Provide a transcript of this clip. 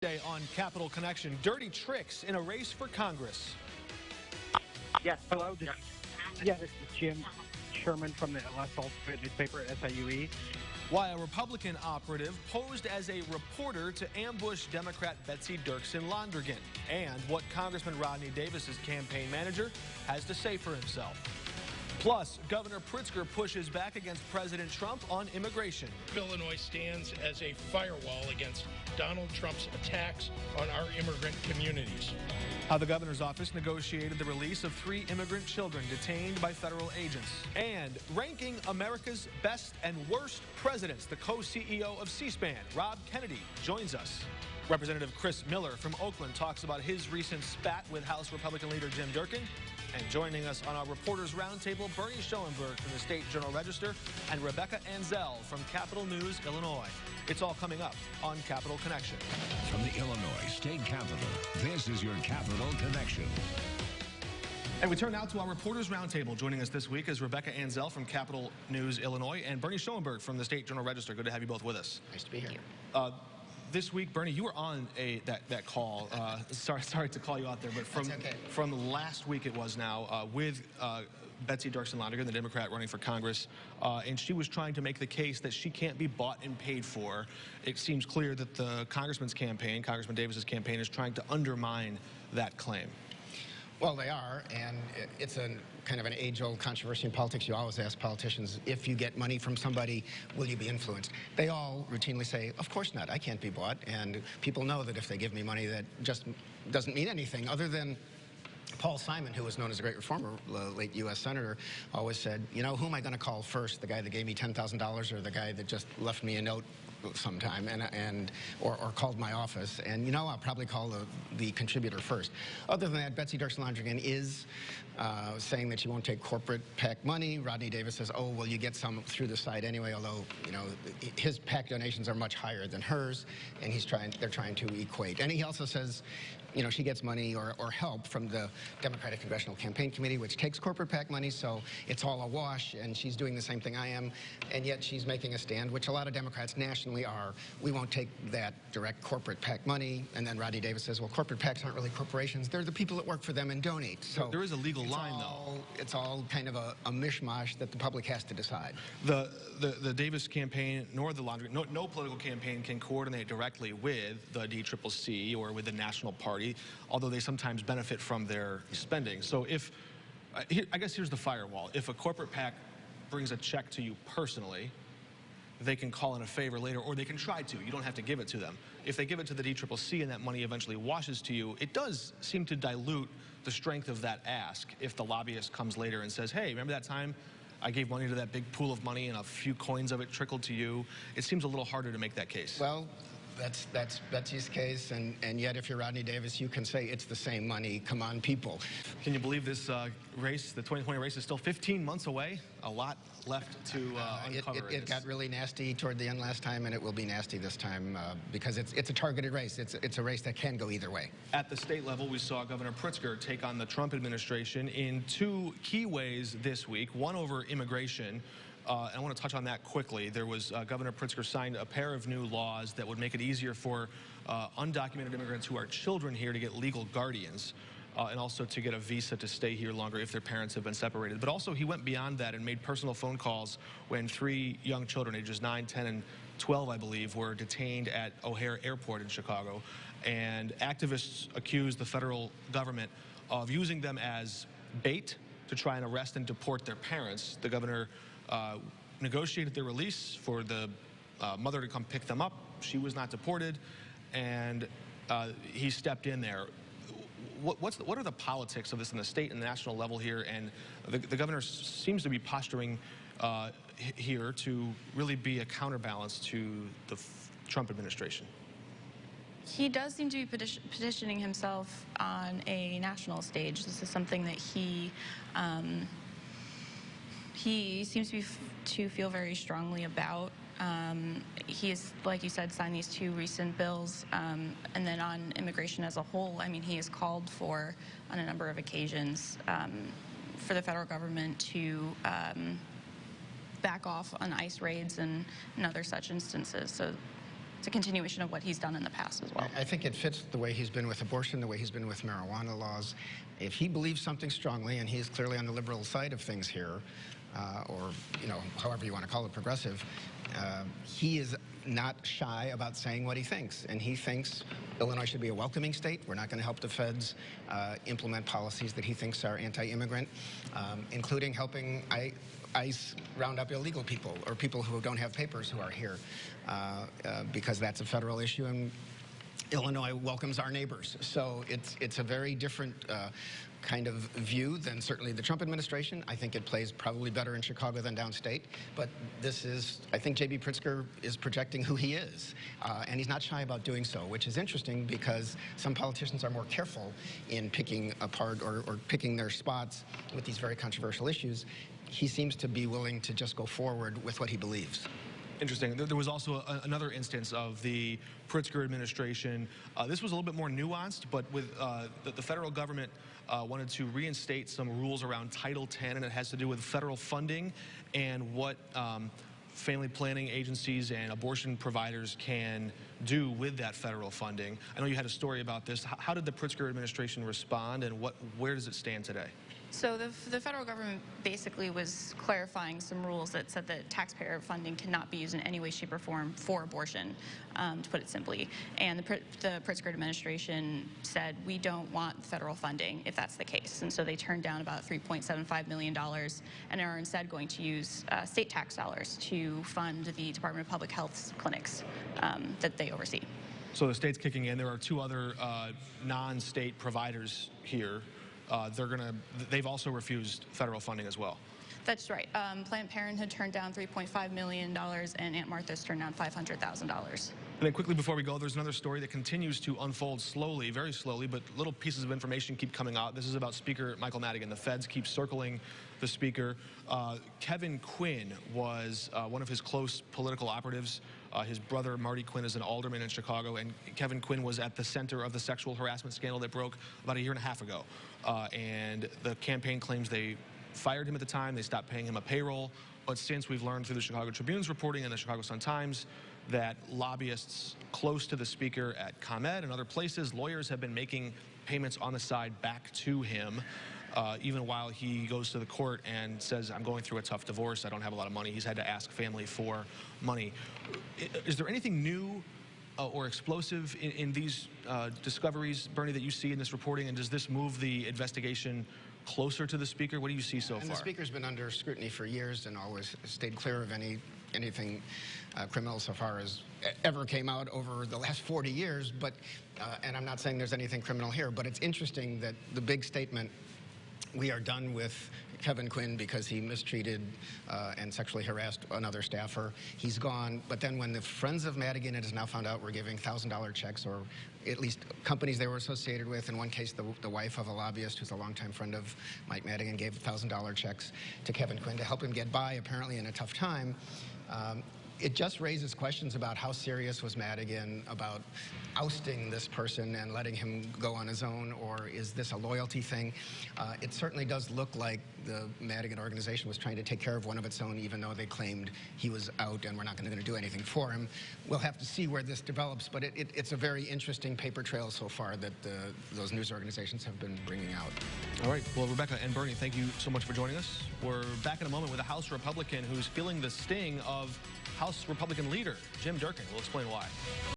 Day on Capital Connection, dirty tricks in a race for Congress. Yes, hello. This is Jim Sherman from the Los Altos newspaper, SIUE. Why a Republican operative posed as a reporter to ambush Democrat Betsy Dirksen-Londrigan, and what Congressman Rodney Davis's campaign manager has to say for himself. Plus, Governor Pritzker pushes back against President Trump on immigration. Illinois stands as a firewall against Donald Trump's attacks on our immigrant communities. How the governor's office negotiated the release of 3 immigrant children detained by federal agents. And ranking America's best and worst presidents, the co-CEO of C-SPAN, Rob Kennedy, joins us. Representative Chris Miller from Oakland talks about his recent spat with House Republican leader Jim Durkin. And joining us on our Reporters Roundtable, Bernie Schoenburg from the State Journal-Register and Rebecca Anzel from Capital News, Illinois. It's all coming up on Capital Connection. From the Illinois State Capitol, this is your Capital Connection. And we turn now to our Reporters Roundtable. Joining us this week is Rebecca Anzel from Capital News, Illinois, and Bernie Schoenburg from the State Journal-Register. Good to have you both with us. Nice to be here. This week, Bernie, you were on that call. Sorry to call you out there, but from last week it was now with Betsy Dirksen-Londrigan, the Democrat running for Congress, and she was trying to make the case that she can't be bought and paid for. It seems clear that the congressman's campaign, Congressman Davis's campaign, is trying to undermine that claim. Well, they are, and it's a kind of an age-old controversy in politics. You always ask politicians, if you get money from somebody, will you be influenced? They all routinely say, of course not, I can't be bought. And people know that if they give me money, that just doesn't mean anything other than Paul Simon, who was known as a great reformer, late U.S. Senator, always said, you know, who am I going to call first, the guy that gave me $10,000 or the guy that just left me a note sometime or called my office? And, you know, I'll probably call the contributor first. Other than that, Betsy Dirksen-Londrigan is saying that she won't take corporate PAC money. Rodney Davis says, oh, well, you get some through the site anyway, although, you know, his PAC donations are much higher than hers, and they're trying to equate. And he also says, you know, she gets money or help from the Democratic Congressional Campaign Committee, which takes corporate PAC money, so it's all a wash, and she's doing the same thing I am, and yet she's making a stand, which a lot of Democrats nationally are. We won't take that direct corporate PAC money. And then Rodney Davis says, well, corporate PACs aren't really corporations. They're the people that work for them and donate. So there is a legal line, though. It's all kind of a mishmash that the public has to decide. The Davis campaign, nor the Londrigan, no political campaign can coordinate directly with the DCCC or with the National Party, although they sometimes benefit from their spending. So if, I guess here's the firewall. If a corporate PAC brings a check to you personally, they can call in a favor later, or they can try to. You don't have to give it to them. If they give it to the DCCC and that money eventually washes to you, it does seem to dilute the strength of that ask if the lobbyist comes later and says, hey, remember that time I gave money to that big pool of money and a few coins of it trickled to you? It seems a little harder to make that case. Well, that's Betsy's case, and yet if you're Rodney Davis, you can say it's the same money. Come on, people. Can you believe this race, the 2020 race, is still 15 months away? A lot left to uncover. It got really nasty toward the end last time, and it will be nasty this time because it's a targeted race. It's a race that can go either way. At the state level, we saw Governor Pritzker take on the Trump administration in 2 key ways this week, one over immigration. And I want to touch on that quickly. There was Governor Pritzker signed a pair of new laws that would make it easier for undocumented immigrants who are children here to get legal guardians and also to get a visa to stay here longer if their parents have been separated. But also he went beyond that and made personal phone calls when 3 young children, ages 9, 10, and 12, I believe, were detained at O'Hare Airport in Chicago. And activists accused the federal government of using them as bait to try and arrest and deport their parents. The governor negotiated their release for the mother to come pick them up. She was not deported, and he stepped in there. What are the politics of this in the state and national level here? And the governor seems to be posturing here to really be a counterbalance to the Trump administration. He does seem to be petitioning himself on a national stage. This is something that he seems to feel very strongly about. He has, like you said, signed these 2 recent bills, and then on immigration as a whole, I mean, he has called for, on a number of occasions, for the federal government to back off on ICE raids and other such instances. So it's a continuation of what he's done in the past as well. I think it fits the way he's been with abortion, the way he's been with marijuana laws. If he believes something strongly, and he's clearly on the liberal side of things here, or however you want to call it, progressive, he is not shy about saying what he thinks. And he thinks Illinois should be a welcoming state. We're not going to help the feds implement policies that he thinks are anti-immigrant, including helping ICE round up illegal people or people who don't have papers who are here, because that's a federal issue, and Illinois welcomes our neighbors. So it's a very different kind of view than certainly the Trump administration. I think it plays probably better in Chicago than downstate. But this is, I think J.B. Pritzker is projecting who he is. And he's not shy about doing so, which is interesting because some politicians are more careful in picking apart or picking their spots with these very controversial issues. He seems to be willing to just go forward with what he believes. Interesting. There was also another instance of the Pritzker administration. This was a little bit more nuanced, but with the federal government wanted to reinstate some rules around Title X, and it has to do with federal funding and what family planning agencies and abortion providers can do with that federal funding. I know you had a story about this. How did the Pritzker administration respond, and where does it stand today? So the federal government basically was clarifying some rules that said that taxpayer funding cannot be used in any way, shape, or form for abortion, to put it simply. And the Pritzker administration said, we don't want federal funding if that's the case. And so they turned down about $3.75 million and are instead going to use state tax dollars to fund the Department of Public Health's clinics that they oversee. So the state's kicking in. There are two other non-state providers here. They've also refused federal funding as well. That's right. Planned Parenthood turned down $3.5 million, and Aunt Martha's turned down $500,000. And then quickly before we go, there's another story that continues to unfold slowly, very slowly, but little pieces of information keep coming out. This is about Speaker Michael Madigan. The feds keep circling the speaker. Kevin Quinn was one of his close political operatives. His brother, Marty Quinn, is an alderman in Chicago, and Kevin Quinn was at the center of the sexual harassment scandal that broke about a year and a half ago. And the campaign claims they fired him at the time. They stopped paying him a payroll. But since we've learned through the Chicago Tribune's reporting and the Chicago Sun-Times that lobbyists close to the speaker at ComEd and other places, lawyers have been making payments on the side back to him, even while he goes to the court and says, I'm going through a tough divorce, I don't have a lot of money. He's had to ask family for money. Is there anything new or explosive in these discoveries, Bernie, that you see in this reporting? And does this move the investigation closer to the speaker? What do you see so far? And the speaker's been under scrutiny for years and always stayed clear of anything criminal so far as ever came out over the last 40 years. But, and I'm not saying there's anything criminal here, but it's interesting that the big statement, we are done with Kevin Quinn because he mistreated and sexually harassed another staffer. He's gone. But then when the friends of Madigan, it is now found out, were giving $1,000 checks, or at least companies they were associated with. In one case, the wife of a lobbyist who's a longtime friend of Mike Madigan gave $1,000 checks to Kevin Quinn to help him get by, apparently in a tough time. It just raises questions about how serious was Madigan about ousting this person and letting him go on his own, or is this a loyalty thing? It certainly does look like the Madigan organization was trying to take care of one of its own, even though they claimed he was out and we're not going to do anything for him. We'll have to see where this develops, but it's a very interesting paper trail so far that those news organizations have been bringing out. All right. Well, Rebecca and Bernie, thank you so much for joining us. We're back in a moment with a House Republican who's feeling the sting of House Republican leader Jim Durkin. We'll explain why.